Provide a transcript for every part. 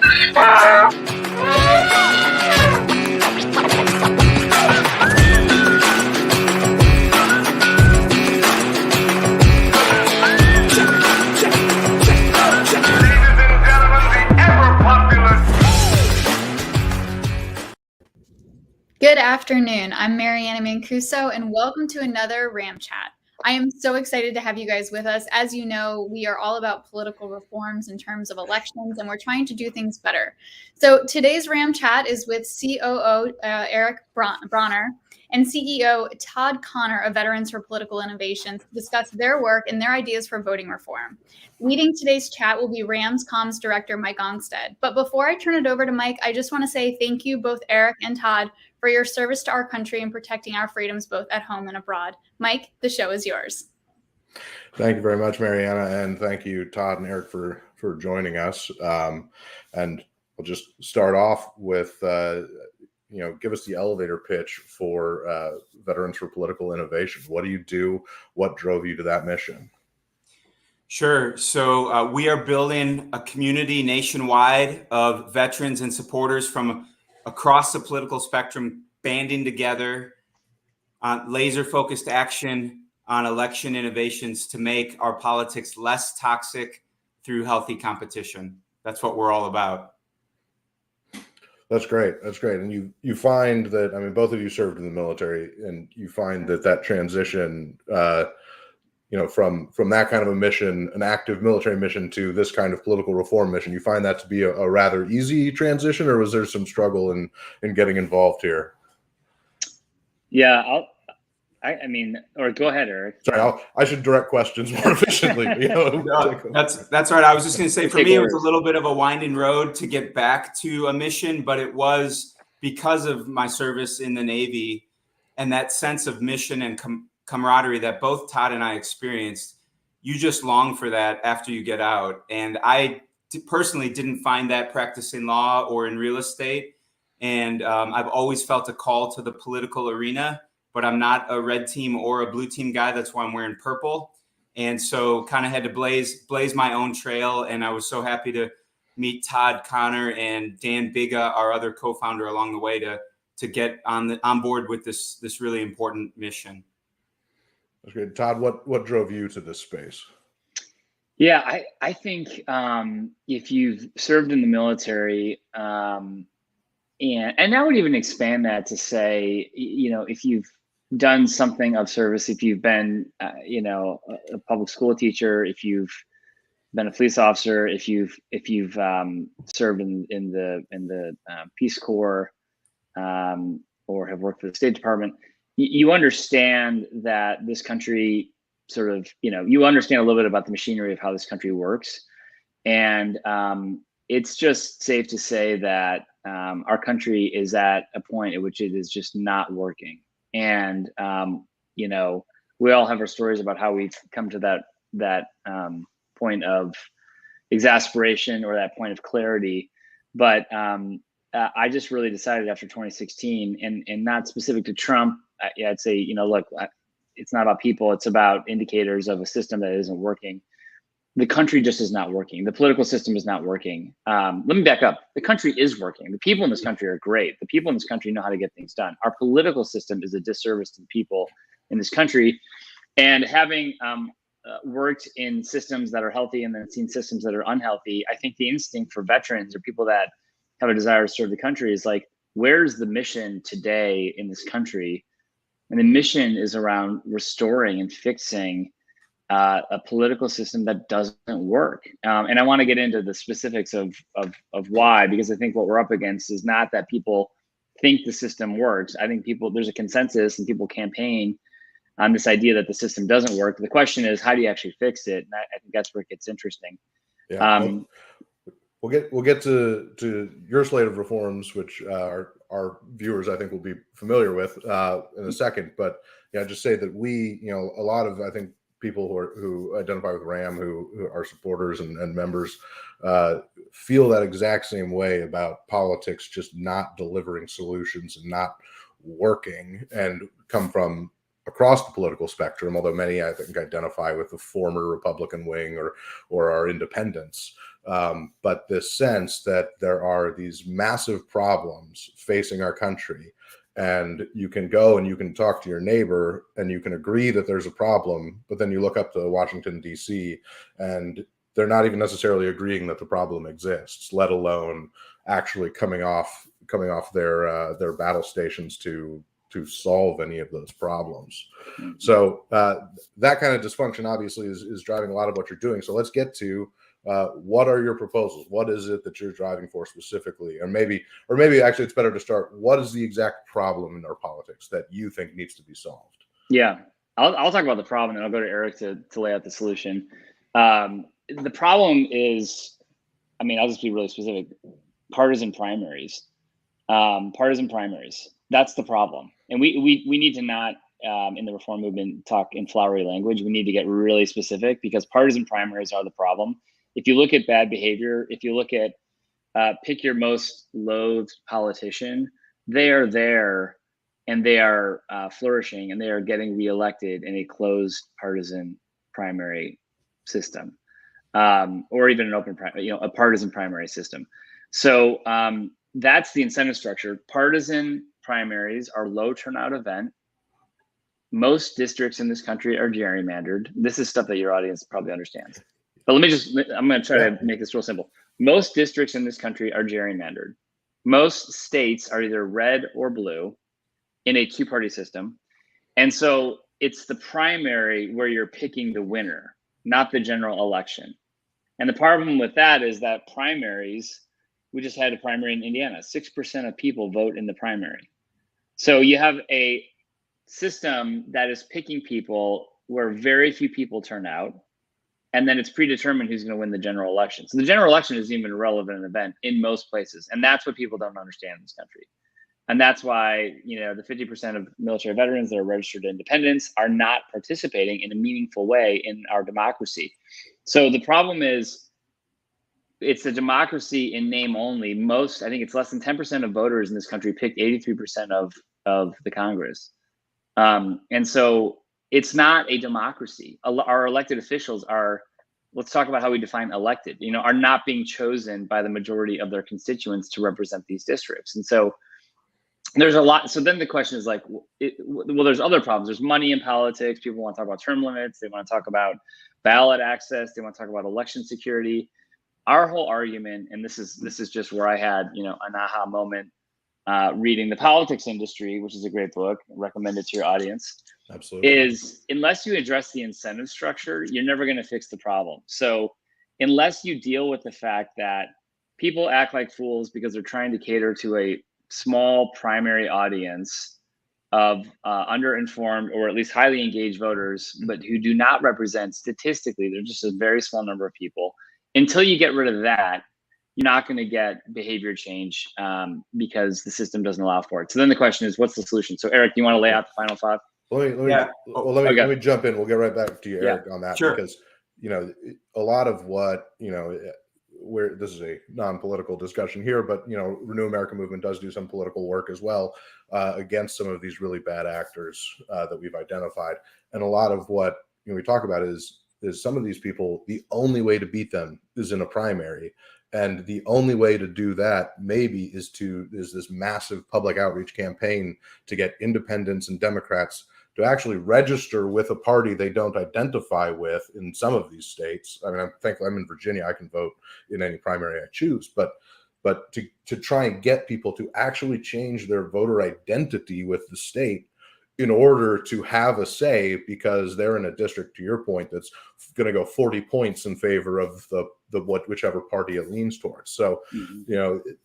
Good afternoon. I'm Mariana Mancuso, and welcome to another RAM Chat. I am so excited to have you guys with us. As you know, we are all about political reforms in terms of elections, and we're trying to do things better. So today's RAM Chat is with COO Eric Bronner and CEO Todd Connor of Veterans for Political Innovation to discuss their work and their ideas for voting reform. Leading today's chat will be RAM's Comms Director, Mike Ongstead. But before I turn it over to Mike, I just want to say thank you, both Eric and Todd, for your service to our country and protecting our freedoms both at home and abroad. Mike, the show is yours. Thank you very much, Mariana, and thank you, Todd and Eric, for joining us. And we'll just start off with, give us the elevator pitch for Veterans for Political Innovation. What do you do? What drove you to that mission? Sure. So we are building a community nationwide of veterans and supporters from across the political spectrum, banding together on laser-focused action on election innovations to make our politics less toxic through healthy competition. That's what we're all about. That's great. That's great. And you find that, I mean, both of you served in the military, and you find that transition, from that kind of a mission, an active military mission, to this kind of political reform mission, you find that to be a rather easy transition, or was there some struggle in getting involved here? Yeah, go ahead, Eric. Sorry, I should direct questions more efficiently. That's right. I was just going to say, for me, it was a little bit of a winding road to get back to a mission, but it was because of my service in the Navy and that sense of mission and camaraderie that both Todd and I experienced. You just long for that after you get out. And I personally didn't find that practicing law or in real estate. And I've always felt a call to the political arena, but I'm not a red team or a blue team guy. That's why I'm wearing purple. And so kind of had to blaze my own trail. And I was so happy to meet Todd Connor and Dan Biga, our other co-founder, along the way to get on board with this really important mission. That's great. Todd, what drove you to this space? Yeah, I think if you've served in the military, and I would even expand that to say, if you've done something of service, if you've been, a public school teacher, if you've been a police officer, if you've served in the Peace Corps, or have worked for the State Department, you understand that this country sort of, you understand a little bit about the machinery of how this country works. And it's just safe to say that our country is at a point at which it is just not working. And, we all have our stories about how we've come to that point of exasperation or that point of clarity. But I just really decided after 2016, and not specific to Trump, I'd say, look, it's not about people, it's about indicators of a system that isn't working. The country just is not working. The political system is not working. Let me back up. The country is working. The people in this country are great. The people in this country know how to get things done. Our political system is a disservice to the people in this country. And having worked in systems that are healthy and then seen systems that are unhealthy, I think the instinct for veterans or people that have a desire to serve the country is like, where's the mission today in this country? And the mission is around restoring and fixing a political system that doesn't work. And I want to get into the specifics of why, because I think what we're up against is not that people think the system works. I think there's a consensus and people campaign on this idea that the system doesn't work. The question is, how do you actually fix it? And I think that's where it gets interesting. Yeah. We'll get to your slate of reforms, which our viewers, I think, will be familiar with in a second. But just say that we, a lot of, I think, people who identify with RAM, who are supporters and members, feel that exact same way about politics just not delivering solutions and not working, and come from across the political spectrum, although many, I think, identify with the former Republican wing or are independents. But this sense that there are these massive problems facing our country, and you can go and you can talk to your neighbor and you can agree that there's a problem, but then you look up to Washington, D.C., and they're not even necessarily agreeing that the problem exists, let alone actually coming off their battle stations to solve any of those problems. Mm-hmm. So that kind of dysfunction obviously is driving a lot of what you're doing. So let's get to what are your proposals? What is it that you're driving for specifically? Or maybe actually it's better to start, what is the exact problem in our politics that you think needs to be solved? Yeah, I'll talk about the problem, and I'll go to Eric to lay out the solution. The problem is, I mean, I'll just be really specific. Partisan primaries. That's the problem. And we need to not, in the reform movement, talk in flowery language. We need to get really specific, because partisan primaries are the problem. If you look at bad behavior, if you look at pick your most loathed politician, they are there and they are flourishing, and they are getting reelected in a closed partisan primary system, or even an open, a partisan primary system. So that's the incentive structure. Partisan primaries are low turnout event. Most districts in this country are gerrymandered. This is stuff that your audience probably understands. But I'm going to try to make this real simple. Most districts in this country are gerrymandered. Most states are either red or blue in a two-party system. And so it's the primary where you're picking the winner, not the general election. And the problem with that is that primaries, we just had a primary in Indiana, 6% of people vote in the primary. So you have a system that is picking people where very few people turn out, and then it's predetermined who's going to win the general election. So the general election isn't even a relevant event in most places. And that's what people don't understand in this country. And that's why, the 50% of military veterans that are registered independents are not participating in a meaningful way in our democracy. So the problem is, it's a democracy in name only. I think it's less than 10% of voters in this country picked 83% of the Congress. And so it's not a democracy. Our elected officials let's talk about how we define elected, are not being chosen by the majority of their constituents to represent these districts. And so there's a lot. So then the question is like, well, there's other problems. There's money in politics. People want to talk about term limits. They want to talk about ballot access. They want to talk about election security. Our whole argument, and this is just where I had, an aha moment reading The Politics Industry, which is a great book, recommend it to your audience. Absolutely. Is unless you address the incentive structure, you're never going to fix the problem. So unless you deal with the fact that people act like fools because they're trying to cater to a small primary audience of underinformed or at least highly engaged voters, but who do not represent statistically, they're just a very small number of people. Until you get rid of that, you're not going to get behavior change because the system doesn't allow for it. So then the question is, what's the solution? So Eric, do you want to lay out the final thought? Let me jump in. We'll get right back to you, Eric, on that. Sure. Because, a lot of what, where this is a non-political discussion here, but, Renew America Movement does do some political work as well against some of these really bad actors that we've identified. And a lot of what we talk about is some of these people, the only way to beat them is in a primary. And the only way to do that maybe is this massive public outreach campaign to get independents and Democrats to actually register with a party they don't identify with in some of these states. I mean, I'm thankful I'm in Virginia. I can vote in any primary I choose, but to try and get people to actually change their voter identity with the state in order to have a say, because they're in a district, to your point, that's going to go 40 points in favor of whichever party it leans towards. So,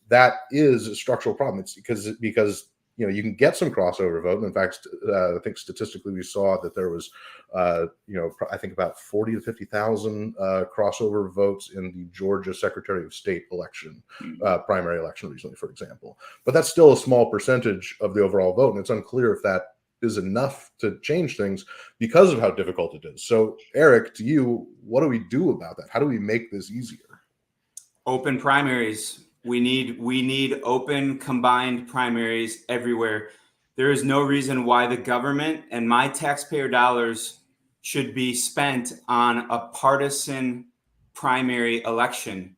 that is a structural problem. It's because you can get some crossover vote. And in fact, I think statistically we saw that there was, I think about 40 to 50,000 crossover votes in the Georgia Secretary of State election, primary election recently, for example. But that's still a small percentage of the overall vote. And it's unclear if that is enough to change things because of how difficult it is. So Eric, to you, what do we do about that? How do we make this easier? Open primaries. We need open combined primaries everywhere. There is no reason why the government and my taxpayer dollars should be spent on a partisan primary election.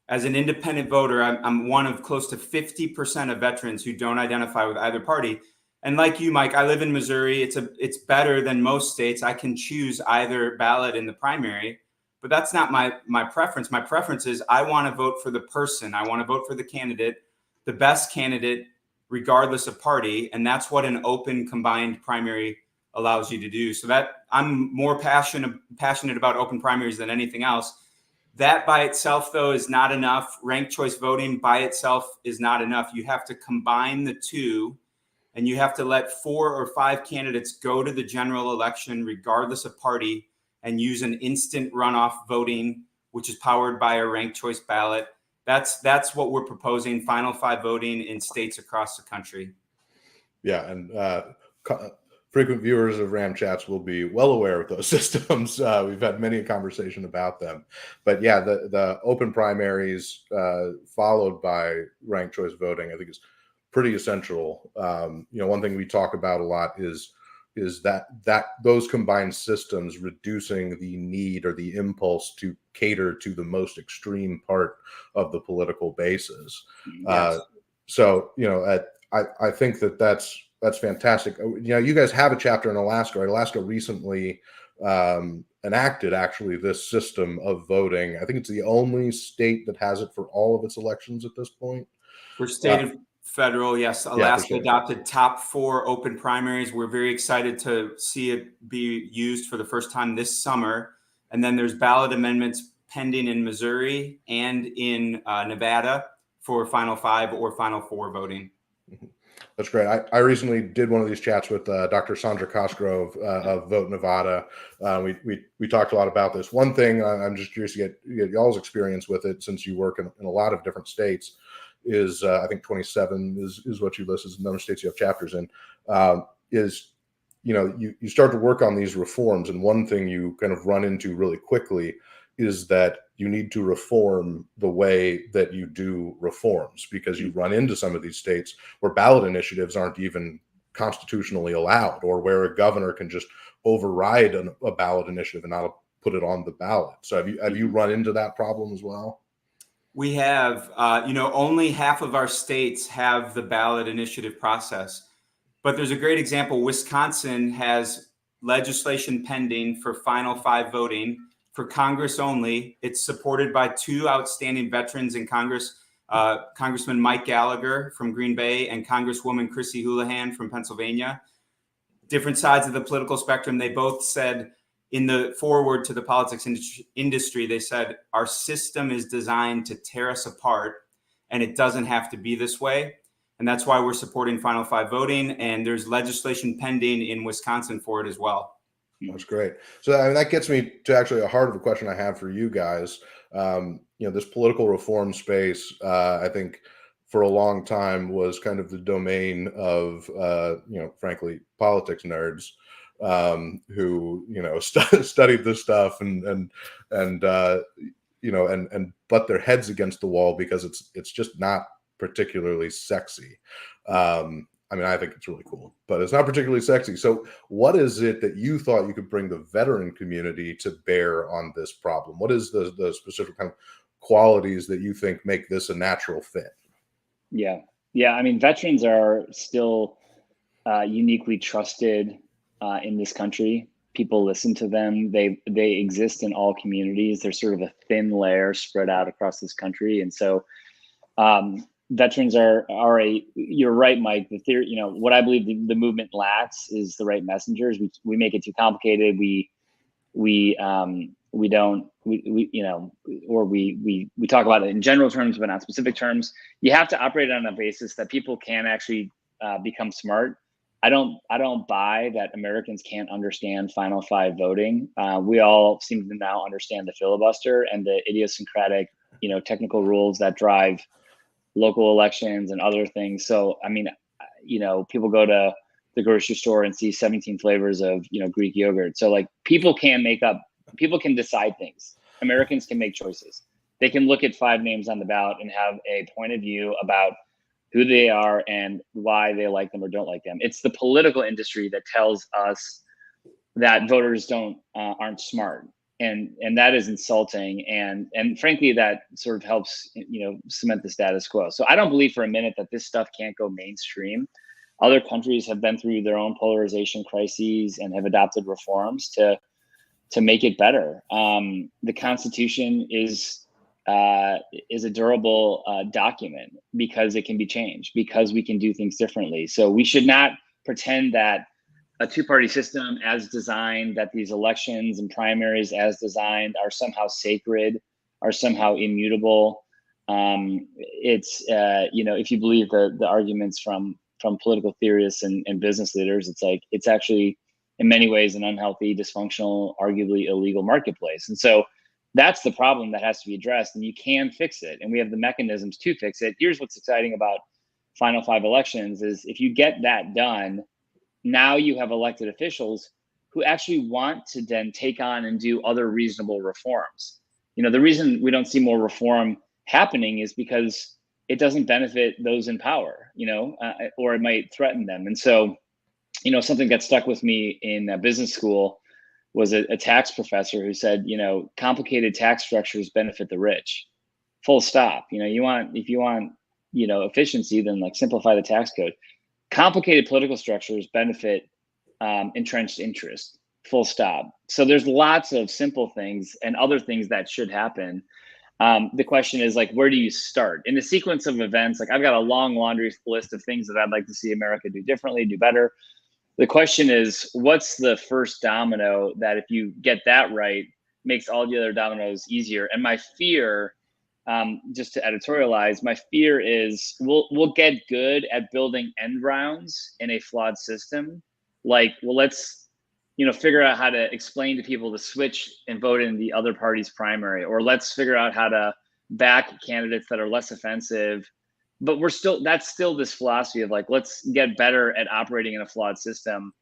As an independent voter, I'm one of close to 50% of veterans who don't identify with either party. And like you, Mike, I live in Missouri. It's better than most states. I can choose either ballot in the primary, but that's not my preference. My preference is I want to vote for the person. I want to vote for the candidate, the best candidate, regardless of party. And that's what an open combined primary allows you to do. So that I'm more passionate about open primaries than anything else. That by itself, though, is not enough. Ranked choice voting by itself is not enough. You have to combine the two, and you have to let 4 or 5 candidates go to the general election, regardless of party, and use an instant runoff voting, which is powered by a ranked choice ballot. That's what we're proposing, final 5 voting in states across the country. Yeah, and frequent viewers of Ram Chats will be well aware of those systems. We've had many a conversation about them. But yeah, the open primaries followed by ranked choice voting, I think, is pretty essential. One thing we talk about a lot is that those combined systems reducing the need or the impulse to cater to the most extreme part of the political bases. Yes. I think that's fantastic. You guys have a chapter in Alaska. Right? Alaska recently enacted actually this system of voting. I think it's the only state that has it for all of its elections at this point. For state and federal, yes. Alaska adopted top 4 open primaries. We're very excited to see it be used for the first time this summer. And then there's ballot amendments pending in Missouri and in Nevada for final 5 or final 4 voting. That's great. I recently did one of these chats with Dr. Sandra Cosgrove of Vote Nevada. We talked a lot about this. One thing I'm just curious to get y'all's experience with it, since you work in a lot of different states, is I think 27 is what you list as the number of states you have chapters in. You start to work on these reforms, and one thing you kind of run into really quickly is that you need to reform the way that you do reforms, because you run into some of these states where ballot initiatives aren't even constitutionally allowed, or where a governor can just override a ballot initiative and not put it on the ballot. So have you run into that problem as well? We have, only half of our states have the ballot initiative process, but there's a great example. Wisconsin has legislation pending for final 5 voting for Congress only. It's supported by 2 outstanding veterans in Congress, Congressman Mike Gallagher from Green Bay and Congresswoman Chrissy Houlihan from Pennsylvania. Different sides of the political spectrum. They both said in the foreword to the politics industry, they said, our system is designed to tear us apart, and it doesn't have to be this way. And that's why we're supporting final 5 voting. And there's legislation pending in Wisconsin for it as well. That's great. So that gets me to actually a heart of a question I have for you guys. This political reform space, I think for a long time was kind of the domain of, frankly, politics nerds who, studied this stuff and butt their heads against the wall because it's just not particularly sexy. I think it's really cool, but it's not particularly sexy. So what is it that you thought you could bring the veteran community to bear on this problem? What is the specific kind of qualities that you think make this a natural fit? Yeah. Veterans are still uniquely trusted in this country. People listen to them. They exist in all communities. They're sort of a thin layer spread out across this country. And so veterans are you're right, Mike. The theory, what I believe the movement lacks is the right messengers. We make it too complicated. We talk about it in general terms, but not specific terms. You have to operate on a basis that people can actually become smart. I don't buy that Americans can't understand final 5 voting. We all seem to now understand the filibuster and the idiosyncratic, technical rules that drive local elections and other things. So, people go to the grocery store and see 17 flavors of, Greek yogurt. So people can decide things. Americans can make choices. They can look at 5 names on the ballot and have a point of view about who they are and why they like them or don't like them. It's the political industry that tells us that voters aren't smart. and that is insulting, and frankly that sort of helps cement the status quo. So I don't believe for a minute that this stuff can't go mainstream. Other countries have been through their own polarization crises and have adopted reforms to make it better. The Constitution is a durable document because it can be changed, because we can do things differently. So we should not pretend that a two-party system as designed, that these elections and primaries as designed are somehow sacred, are somehow immutable. It's if you believe the arguments from political theorists and business leaders, it's actually in many ways an unhealthy, dysfunctional, arguably illegal marketplace. And so that's the problem that has to be addressed, and you can fix it, and we have the mechanisms to fix it. Here's what's exciting about Final Five elections is if you get that done, now you have elected officials who actually want to then take on and do other reasonable reforms. The reason we don't see more reform happening is because it doesn't benefit those in power, or it might threaten them. And so, something that stuck with me in business school was a tax professor who said, complicated tax structures benefit the rich, full stop. If you want, efficiency, then simplify the tax code. Complicated political structures benefit entrenched interest, full stop. So there's lots of simple things and other things that should happen. The question is where do you start? In the sequence of events, I've got a long laundry list of things that I'd like to see America do differently, do better. The question is, what's the first domino that if you get that right, makes all the other dominoes easier? And my fear, just to editorialize, my fear is we'll get good at building end rounds in a flawed system. Let's figure out how to explain to people to switch and vote in the other party's primary, or let's figure out how to back candidates that are less offensive. But that's still this philosophy of let's get better at operating in a flawed system.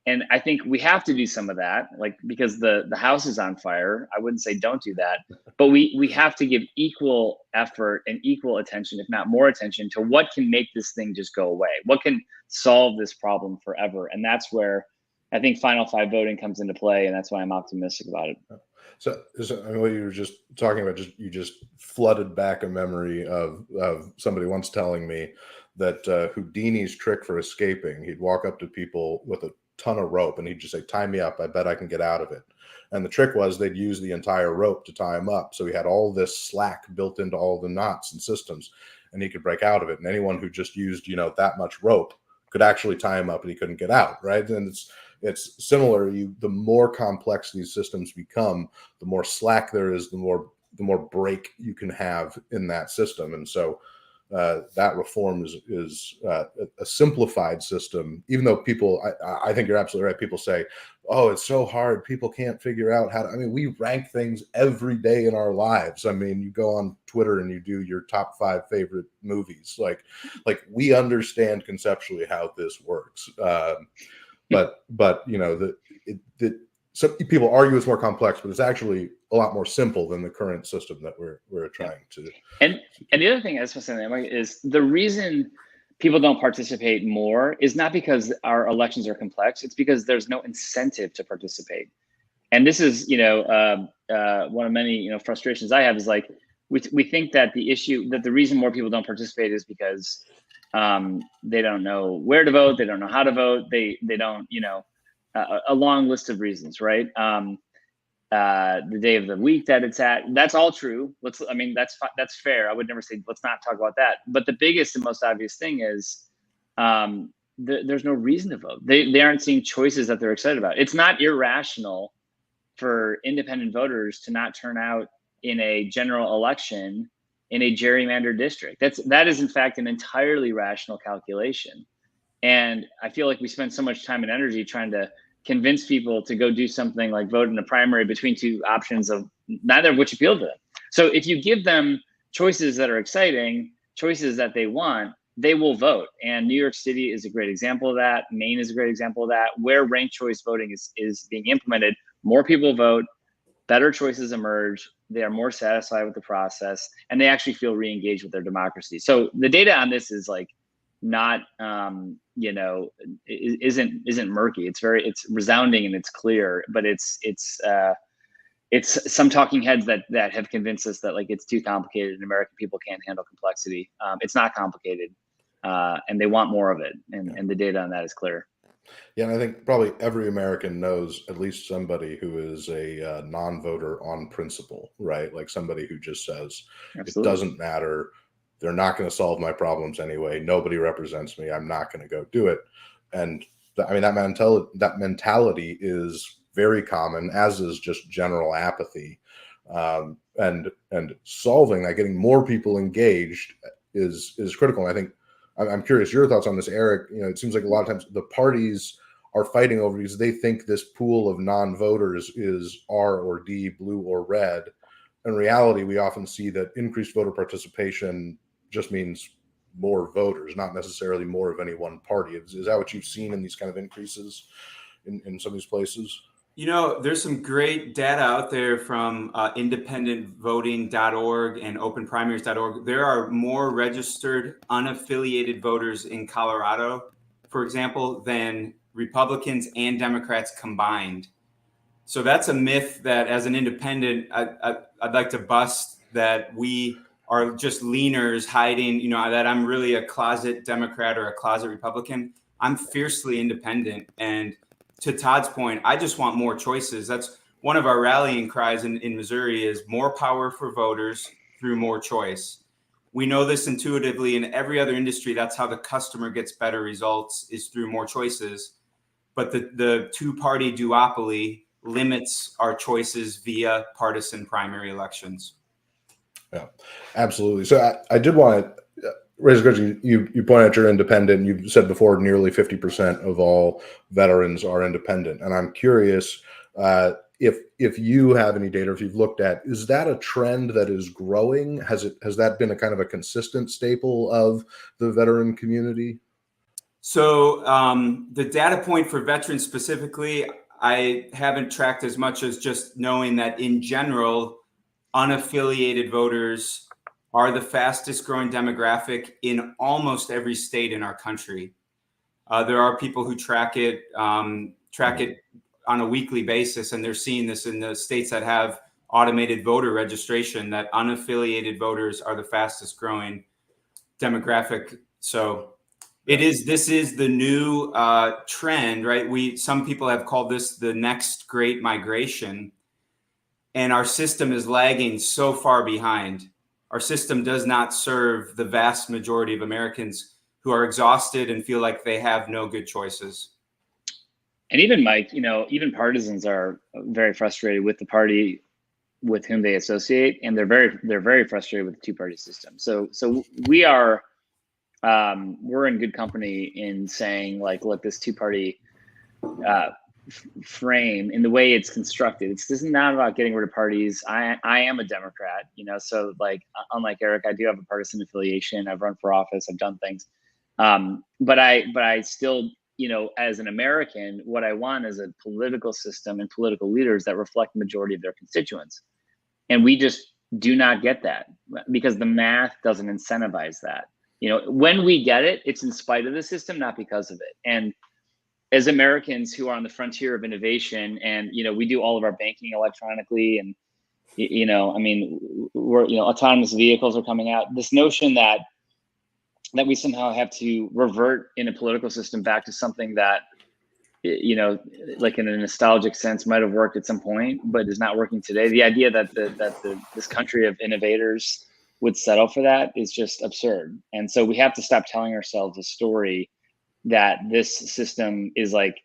And I think we have to do some of that, because the house is on fire. I wouldn't say don't do that, but we have to give equal effort and equal attention, if not more attention, to what can make this thing just go away, what can solve this problem forever. And that's where I think Final Five voting comes into play, and that's why I'm optimistic about it. So what you were just talking about, you just flooded back a memory of somebody once telling me that Houdini's trick for escaping, he'd walk up to people with a ton of rope and he'd just say, "Tie me up, I bet I can get out of it." And the trick was they'd use the entire rope to tie him up, so he had all this slack built into all the knots and systems, and he could break out of it. And anyone who just used that much rope could actually tie him up and he couldn't get out, right? And it's similar. The more complex these systems become, the more slack there is, the more break you can have in that system. And so that reform is a simplified system. Even though people, I think you're absolutely right. People say, "Oh, it's so hard. People can't figure out how to." I mean, we rank things every day in our lives. I mean, you go on Twitter and you do your top 5 favorite movies. Like we understand conceptually how this works. But some people argue it's more complex, but it's actually a lot more simple than the current system that we're trying to. And the other thing I was saying is the reason people don't participate more is not because our elections are complex. It's because there's no incentive to participate. And this is one of many frustrations I have is we think that the reason more people don't participate is because they don't know where to vote, they don't know how to vote, they don't a long list of reasons, right? The day of the week that it's at, that's all true. That's fair. I would never say let's not talk about that. But the biggest and most obvious thing is there's no reason to vote. They aren't seeing choices that they're excited about. It's not irrational for independent voters to not turn out in a general election in a gerrymandered district. That is in fact an entirely rational calculation. And I feel like we spend so much time and energy trying to convince people to go do something like vote in a primary between two options of neither of which appeal to them. So if you give them choices that are exciting, choices that they want, they will vote. And New York City is a great example of that. Maine is a great example of that. Where ranked choice voting is being implemented, more people vote, better choices emerge, they are more satisfied with the process, and they actually feel re-engaged with their democracy. So the data on this is not isn't murky. It's resounding and it's clear, but it's it's some talking heads that have convinced us that like it's too complicated and American people can't handle complexity. It's not complicated, and they want more of it, and the data on that is clear. Yeah, and I think probably every American knows at least somebody who is a non-voter on principle, right? Like somebody who just says, Absolutely. it doesn't matter. They're not going to solve my problems anyway. Nobody represents me. I'm not going to go do it. And I mean, that mentality is very common, as is just general apathy. And solving that, getting more people engaged is critical. And I think I'm curious your thoughts on this, Eric. You know, it seems like a lot of times the parties are fighting over because they think this pool of non-voters is R or D, blue or red. In reality, we often see that increased voter participation just means more voters, not necessarily more of any one party. Is that what you've seen in these kind of increases in some of these places? You know, there's some great data out there from independentvoting.org and openprimaries.org. There are more registered unaffiliated voters in Colorado, for example, than Republicans and Democrats combined. So that's a myth that as an independent, I'd like to bust, that we are just leaners hiding, you know, that I'm really a closet Democrat or a closet Republican. I'm fiercely independent. And to Todd's point, I just want more choices. That's one of our rallying cries in Missouri is more power for voters through more choice. We know this intuitively in every other industry. That's how the customer gets better results, is through more choices. But the two-party duopoly limits our choices via partisan primary elections. Yeah, absolutely. So I did want to raise a question. You point out you're independent. You've said before nearly 50% of all veterans are independent. And I'm curious if you have any data, if you've looked at, is that a trend that is growing? Has that been a kind of a consistent staple of the veteran community? So the data point for veterans specifically, I haven't tracked as much as just knowing that in general, unaffiliated voters are the fastest growing demographic in almost every state in our country. There are people who track it on a weekly basis, and they're seeing this in the states that have automated voter registration, that unaffiliated voters are the fastest growing demographic. So this is the new trend, right? Some people have called this the next great migration. And our system is lagging so far behind. Our system does not serve the vast majority of Americans who are exhausted and feel like they have no good choices. And even Mike, you know, even partisans are very frustrated with the party with whom they associate, and they're very frustrated with the two-party system. So we are we're in good company in saying, like, look, this two-party frame in the way it's constructed, this is not about getting rid of parties. I am a Democrat, you know, so like unlike Eric, I do have a partisan affiliation. I've run for office, I've done things, but I still, you know, as an American, what I want is a political system and political leaders that reflect the majority of their constituents, and we just do not get that because the math doesn't incentivize that. You know, when we get it, it's in spite of the system, not because of it. And as Americans who are on the frontier of innovation, and, you know, we do all of our banking electronically, and, you know, I mean, we're, you know, autonomous vehicles are coming out. This notion that we somehow have to revert in a political system back to something that, you know, like in a nostalgic sense might have worked at some point, but is not working today. The idea that this country of innovators would settle for that is just absurd. And so we have to stop telling ourselves a story that this system is like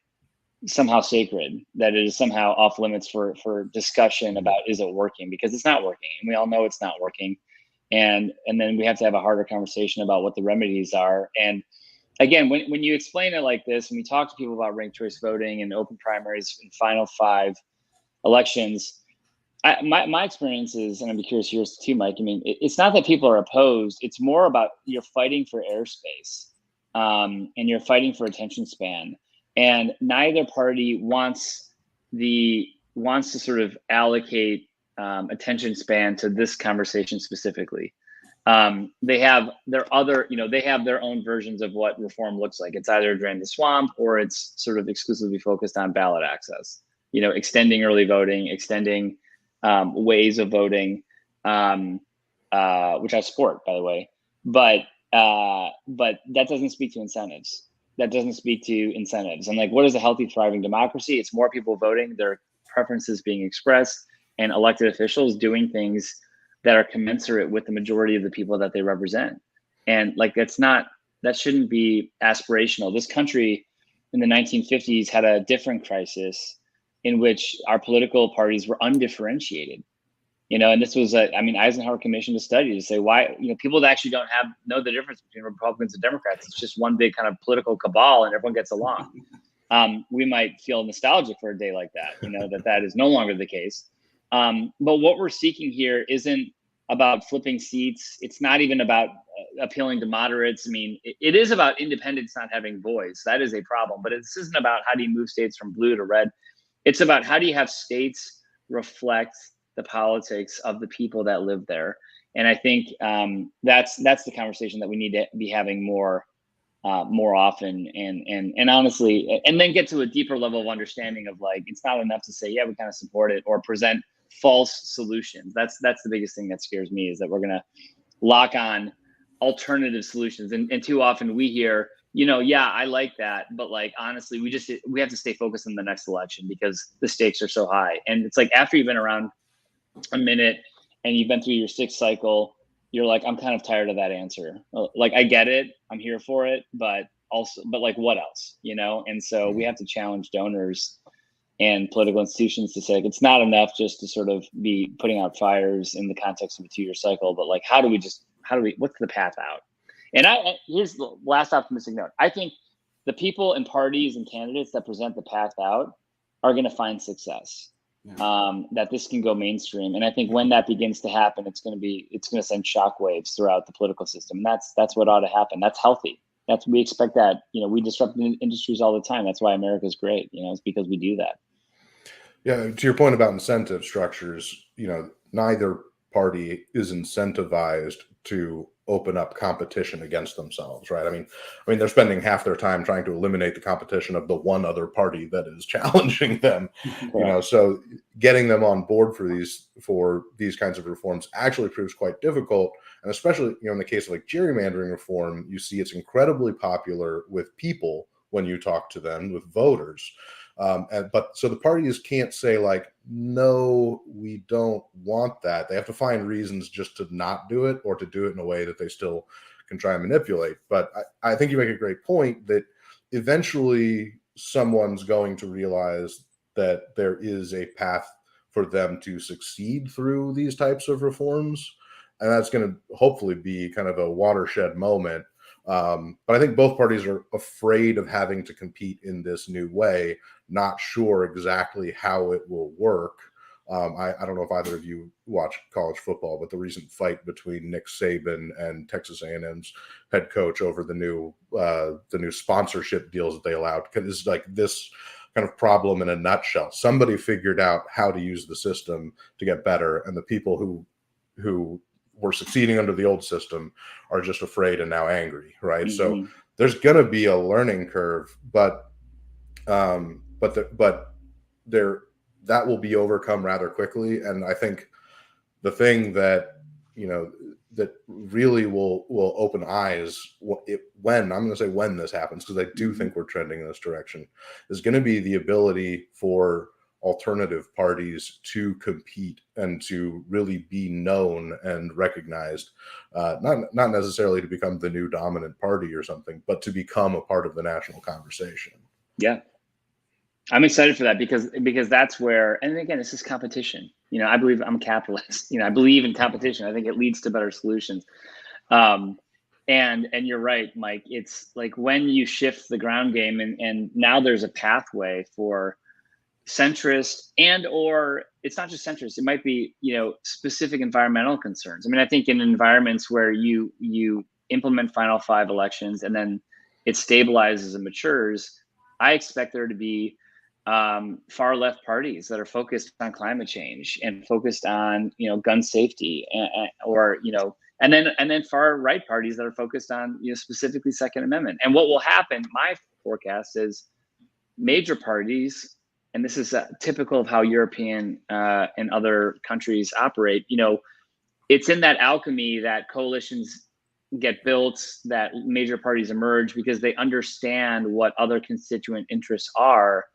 somehow sacred, that it is somehow off limits for discussion about, is it working? Because it's not working, and we all know it's not working. And then we have to have a harder conversation about what the remedies are. And again, when you explain it like this, and we talk to people about ranked choice voting and open primaries and final 5 elections, my experience is, and I'd be curious yours too, Mike, I mean, it's not that people are opposed, it's more about you're fighting for airspace. And you're fighting for attention span, and neither party wants to sort of allocate attention span to this conversation specifically. They have their own versions of what reform looks like. It's either drain the swamp, or it's sort of exclusively focused on ballot access. You know, extending early voting, extending ways of voting, which I support, by the way. But that doesn't speak to incentives. That doesn't speak to incentives. And like, what is a healthy, thriving democracy? It's more people voting, their preferences being expressed, and elected officials doing things that are commensurate with the majority of the people that they represent. And like, that shouldn't be aspirational. This country in the 1950s had a different crisis in which our political parties were undifferentiated. And this was Eisenhower commissioned a study to say why, people that actually don't know the difference between Republicans and Democrats. It's just one big kind of political cabal and everyone gets along. We might feel nostalgic for a day like that, that is no longer the case. But what we're seeking here isn't about flipping seats. It's not even about appealing to moderates. I mean, it is about independents not having voice. That is a problem, but this isn't about how do you move states from blue to red. It's about how do you have states reflect the politics of the people that live there. And I think that's the conversation that we need to be having more often, and honestly, and then get to a deeper level of understanding of like, it's not enough to say, yeah, we kind of support it, or present false solutions. That's the biggest thing that scares me, is that we're going to lock on alternative solutions. And too often we hear, yeah, I like that, but like, honestly, we have to stay focused on the next election because the stakes are so high. And it's like, after you've been around a minute and you've been through your sixth cycle, you're like, I'm kind of tired of that answer. Like, I get it, I'm here for it, but like, what else, And so we have to challenge donors and political institutions to say, like, it's not enough just to sort of be putting out fires in the context of a 2-year cycle, but like, what's the path out? And here's the last optimistic note. I think the people and parties and candidates that present the path out are going to find success. That this can go mainstream. And I think when that begins to happen, it's going to send shockwaves throughout the political system. And that's what ought to happen. That's healthy. We expect that. We disrupt industries all the time. That's why America's great. It's because we do that. Yeah. To your point about incentive structures, neither party is incentivized to open up competition against themselves, right? I mean, they're spending half their time trying to eliminate the competition of the one other party that is challenging them. So getting them on board for these kinds of reforms actually proves quite difficult. And especially, in the case of like gerrymandering reform, you see it's incredibly popular with people when you talk to them, with voters. But so the parties can't say like, no, we don't want that. They have to find reasons just to not do it, or to do it in a way that they still can try and manipulate. But I think you make a great point that eventually someone's going to realize that there is a path for them to succeed through these types of reforms. And that's going to hopefully be kind of a watershed moment. But I think both parties are afraid of having to compete in this new way, not sure exactly how it will work. I don't know if either of you watch college football, but the recent fight between Nick Saban and Texas A&M's head coach over the new sponsorship deals that they allowed is like this kind of problem in a nutshell. Somebody figured out how to use the system to get better, and the people who were succeeding under the old system are just afraid and now angry, right? Mm-hmm. So there's going to be a learning curve, but that will be overcome rather quickly. And I think the thing that that really will open eyes when this happens, because I do think we're trending in this direction, is going to be the ability for alternative parties to compete and to really be known and recognized, not necessarily to become the new dominant party or something, but to become a part of the national conversation. Yeah, I'm excited for that because that's where, and again, this is competition. I believe, I'm a capitalist. I believe in competition. I think it leads to better solutions. And you're right, Mike. It's like when you shift the ground game, and now there's a pathway for centrist, or it's not just centrist, it might be specific environmental concerns. I think in environments where you implement Final Five elections and then it stabilizes and matures, I expect there to be far left parties that are focused on climate change and focused on gun safety, and then far right parties that are focused on specifically Second Amendment. And what will happen, my forecast is, major parties and this is typical of how European and other countries operate, it's in that alchemy that coalitions get built, that major parties emerge because they understand what other constituent interests are,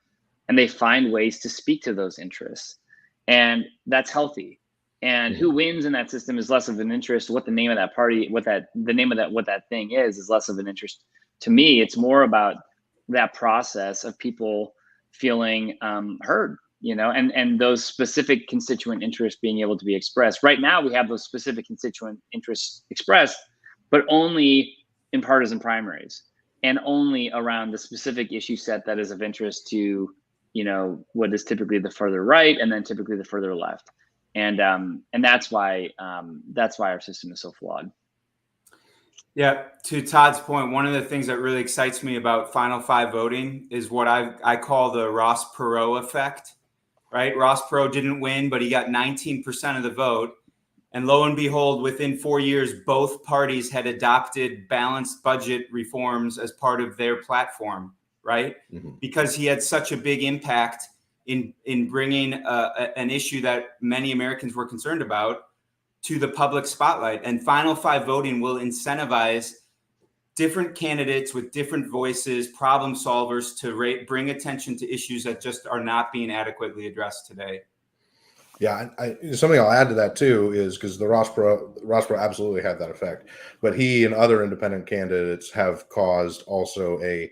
and they find ways to speak to those interests, and that's healthy. And who wins in that system is less of an interest. What the name of that party, what that thing is less of an interest to me. It's more about that process of people feeling heard, and those specific constituent interests being able to be expressed. Right now, we have those specific constituent interests expressed, but only in partisan primaries and only around the specific issue set that is of interest to, what is typically the further right and then typically the further left. And that's why our system is so flawed. Yeah, to Todd's point, one of the things that really excites me about Final Five voting is what I call the Ross Perot effect, right? Ross Perot didn't win, but he got 19% of the vote. And lo and behold, within 4 years, both parties had adopted balanced budget reforms as part of their platform, right? Because he had such a big impact in bringing an issue that many Americans were concerned about to the public spotlight. And Final Five voting will incentivize different candidates with different voices, problem solvers, to bring attention to issues that just are not being adequately addressed today. Yeah, something I'll add to that too is because the Ross Perot absolutely had that effect, but he and other independent candidates have caused also a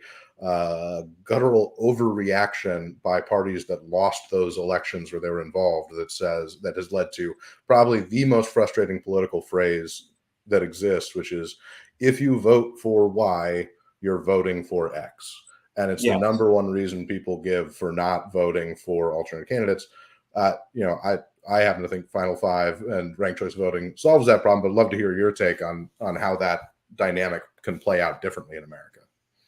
guttural overreaction by parties that lost those elections where they were involved. That has led to probably the most frustrating political phrase that exists, which is, if you vote for Y, you're voting for X, and it's the number one reason people give for not voting for alternate candidates. I happen to think Final Five and ranked choice voting solves that problem, but I'd love to hear your take on how that dynamic can play out differently in America.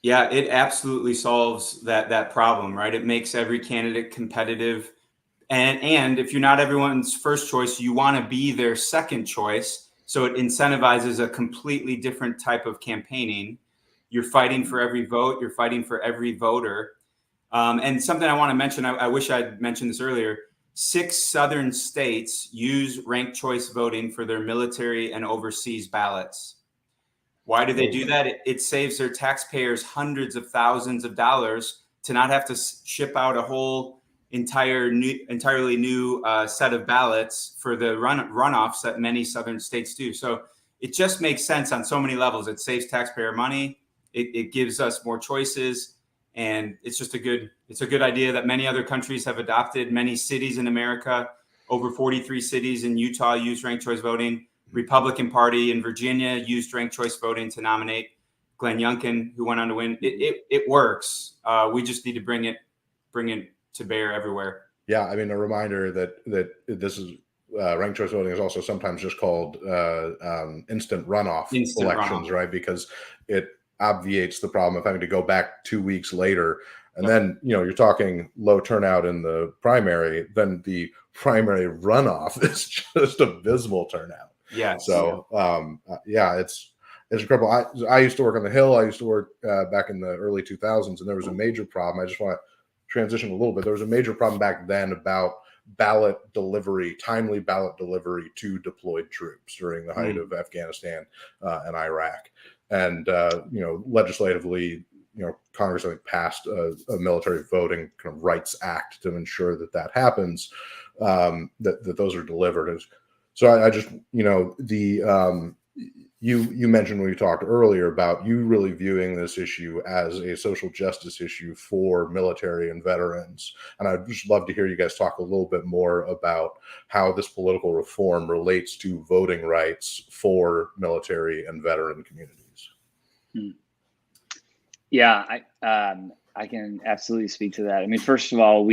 Yeah, it absolutely solves that problem, right? It makes every candidate competitive. And if you're not everyone's first choice, you want to be their second choice. So it incentivizes a completely different type of campaigning. You're fighting for every vote. You're fighting for every voter. And something I want to mention, I wish I'd mentioned this earlier. 6 southern states use ranked choice voting for their military and overseas ballots. Why do they do that? It saves their taxpayers hundreds of thousands of dollars to not have to ship out a whole entirely new set of ballots for the runoffs that many southern states do. So it just makes sense on so many levels. It saves taxpayer money. It gives us more choices. And it's just a good idea that many other countries have adopted. Many cities in America, over 43 cities in Utah, use ranked choice voting. Republican Party in Virginia used ranked choice voting to nominate Glenn Youngkin, who went on to win. It works. We just need to bring it to bear everywhere. Yeah, I mean, a reminder that this is ranked choice voting is also sometimes just called instant runoff elections, right? Because it obviates the problem of having to go back 2 weeks later. And then, you're talking low turnout in the primary, then the primary runoff is just abysmal turnout. Yeah. So, it's incredible. I used to work on the Hill. I used to work back in the early 2000s, and there was a major problem. I just want to transition a little bit. There was a major problem back then about timely ballot delivery to deployed troops during the height of Afghanistan and Iraq. And, legislatively, Congress, I think, passed a military voting kind of rights act to ensure that happens, that those are delivered. So I just, you mentioned when we talked earlier about you really viewing this issue as a social justice issue for military and veterans. And I'd just love to hear you guys talk a little bit more about how this political reform relates to voting rights for military and veteran communities. Yeah, I can absolutely speak to that. I mean, first of all,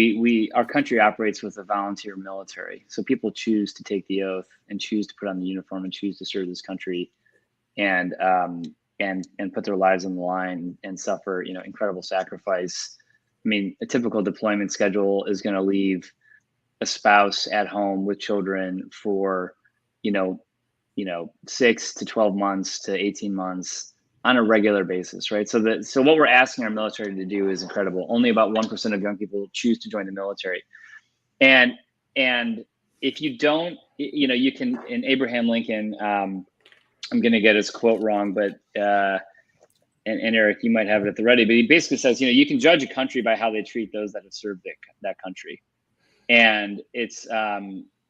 our country operates with a volunteer military, so people choose to take the oath and choose to put on the uniform and choose to serve this country, and put their lives on the line and suffer, incredible sacrifice. I mean, a typical deployment schedule is going to leave a spouse at home with children for, 6 to 12 months to 18 months. on a regular basis, right? So what we're asking our military to do is incredible. Only about 1% of young people choose to join the military. And if you don't, you can, in Abraham Lincoln, I'm going to get his quote wrong, but, and Eric, you might have it at the ready, but he basically says, you can judge a country by how they treat those that have served that country. And it's,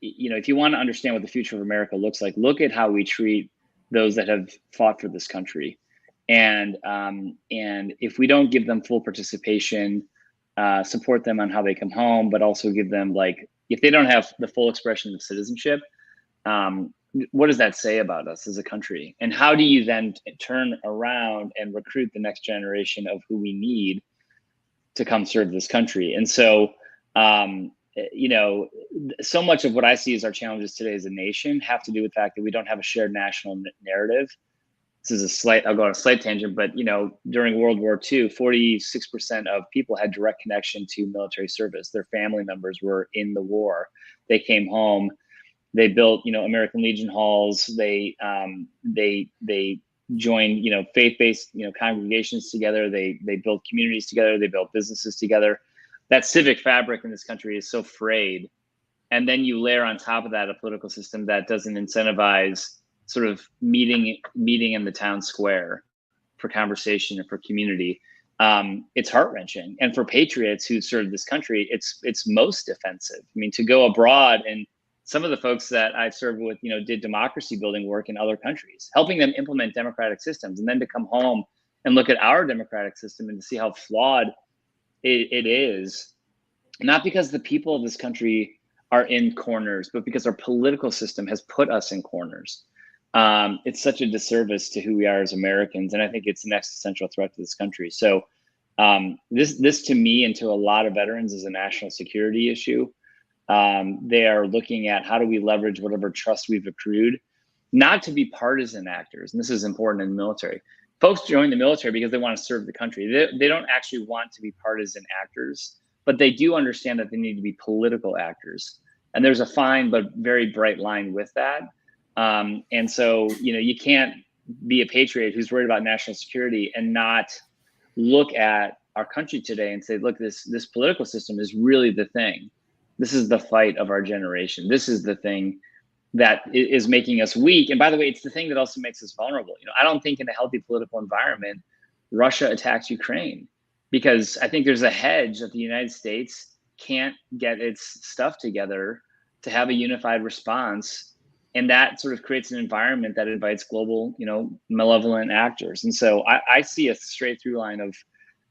if you want to understand what the future of America looks like, look at how we treat those that have fought for this country. And if we don't give them full participation, support them on how they come home, but also give them, if they don't have the full expression of citizenship, what does that say about us as a country? And how do you then turn around and recruit the next generation of who we need to come serve this country? And so, so much of what I see as our challenges today as a nation have to do with the fact that we don't have a shared national narrative. This is I'll go on a slight tangent, but during World War II, 46% of people had direct connection to military service. Their family members were in the war. They came home. They built, American Legion halls. They joined, faith-based, congregations together. They built communities together. They built businesses together. That civic fabric in this country is so frayed. And then you layer on top of that a political system that doesn't incentivize sort of meeting in the town square for conversation and for community. It's heart-wrenching. And for patriots who served this country, it's most offensive. I mean, to go abroad, and some of the folks that I served with, did democracy building work in other countries, helping them implement democratic systems, and then to come home and look at our democratic system and to see how flawed it is, not because the people of this country are in corners, but because our political system has put us in corners. It's such a disservice to who we are as Americans, and I think it's an existential threat to this country. So this to me and to a lot of veterans is a national security issue. They are looking at how do we leverage whatever trust we've accrued, not to be partisan actors. And this is important in the military. Folks join the military because they want to serve the country. They don't actually want to be partisan actors, but they do understand that they need to be political actors. And there's a fine but very bright line with that. And so, you can't be a patriot who's worried about national security and not look at our country today and say, look, this political system is really the thing. This is the fight of our generation. This is the thing that is making us weak. And by the way, it's the thing that also makes us vulnerable. I don't think in a healthy political environment, Russia attacks Ukraine, because I think there's a hedge that the United States can't get its stuff together to have a unified response. And that sort of creates an environment that invites global, malevolent actors. And so I see a straight through line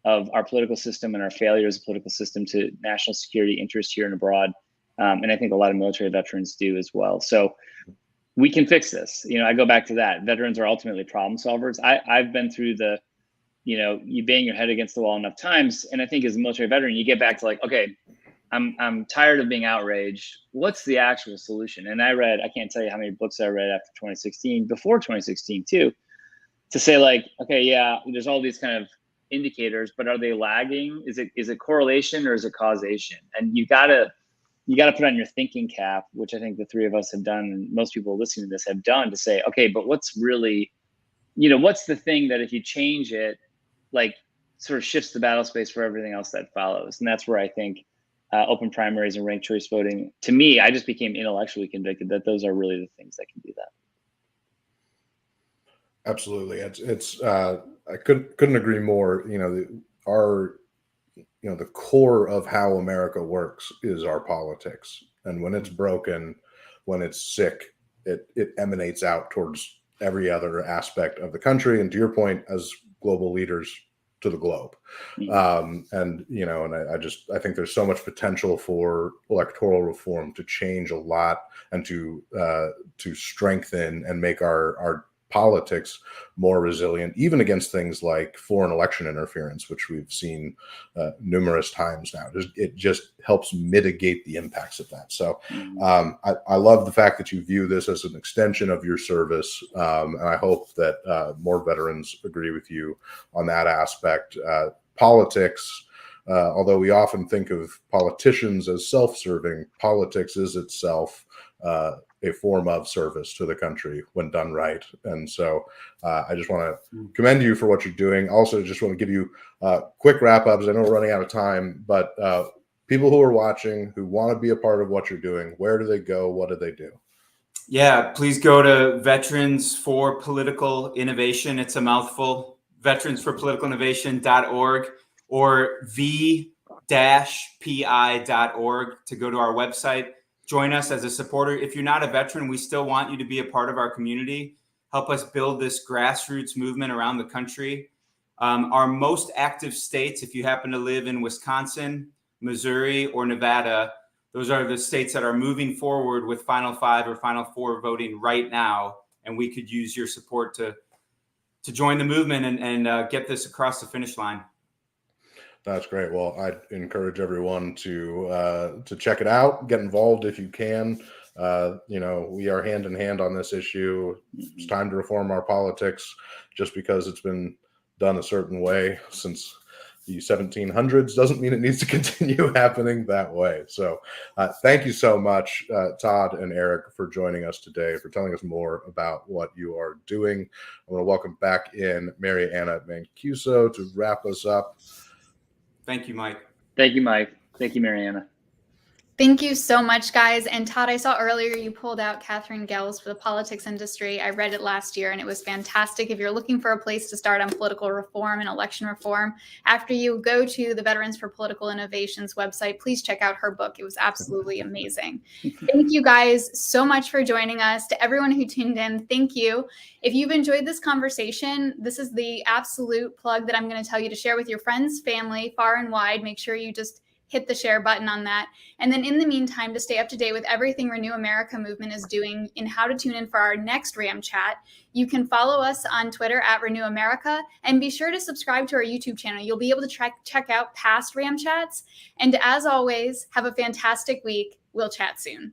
of our political system and our failure as a political system to national security interests here and abroad. And I think a lot of military veterans do as well. So we can fix this. I go back to that. Veterans are ultimately problem solvers. I've been through you bang your head against the wall enough times. And I think as a military veteran, you get back to okay, I'm tired of being outraged. What's the actual solution? And I can't tell you how many books I read after 2016, before 2016 too, to say okay, yeah, there's all these kind of indicators, but are they lagging? Is it correlation or is it causation? And you gotta put on your thinking cap, which I think the three of us have done, and most people listening to this have done, to say, okay, but what's really, what's the thing that if you change it, sort of shifts the battle space for everything else that follows? And that's where I think open primaries and ranked choice voting, to me, I just became intellectually convicted that those are really the things that can do that. Absolutely. It's I couldn't agree more. The core of how America works is our politics. And when it's broken, when it's sick, it emanates out towards every other aspect of the country. And to your point, as global leaders, to the globe. I think there's so much potential for electoral reform to change a lot and to strengthen and make our politics more resilient, even against things like foreign election interference, which we've seen numerous times now. It just helps mitigate the impacts of that. So I love the fact that you view this as an extension of your service. And I hope that more veterans agree with you on that aspect. Politics, although we often think of politicians as self-serving, politics is itself a form of service to the country when done right. And so I just want to commend you for what you're doing. Also, just want to give you quick wrap ups. I know we're running out of time, but people who are watching who want to be a part of what you're doing, where do they go? What do they do? Yeah, please go to Veterans for Political Innovation. It's a mouthful. veteransforpoliticalinnovation.org or v-pi.org to go to our website. Join us as a supporter. If you're not a veteran, we still want you to be a part of our community. Help us build this grassroots movement around the country. Our most active states, if you happen to live in Wisconsin, Missouri, or Nevada, those are the states that are moving forward with Final 5 or Final 4 voting right now. And we could use your support to join the movement and get this across the finish line. That's great. Well, I'd encourage everyone to check it out, get involved if you can. We are hand in hand on this issue. It's time to reform our politics. Just because it's been done a certain way since the 1700s doesn't mean it needs to continue happening that way. So thank you so much, Todd and Eric, for joining us today, for telling us more about what you are doing. I want to welcome back in Mary Anna Mancuso to wrap us up. Thank you, Mike. Thank you, Mike. Thank you, Mariana. Thank you so much, guys. And Todd, I saw earlier you pulled out Catherine Gell's For the Politics Industry. I read it last year and it was fantastic. If you're looking for a place to start on political reform and election reform, after you go to the Veterans for Political Innovation's website, please check out her book. It was absolutely amazing. Thank you guys so much for joining us. To everyone who tuned in, thank you. If you've enjoyed this conversation, this is the absolute plug that I'm going to tell you to share with your friends, family, far and wide. Make sure you just hit the share button on that. And then in the meantime, to stay up to date with everything Renew America Movement is doing and how to tune in for our next Ram Chat, you can follow us on Twitter at Renew America and be sure to subscribe to our YouTube channel. You'll be able to check out past Ram Chats. And as always, have a fantastic week. We'll chat soon.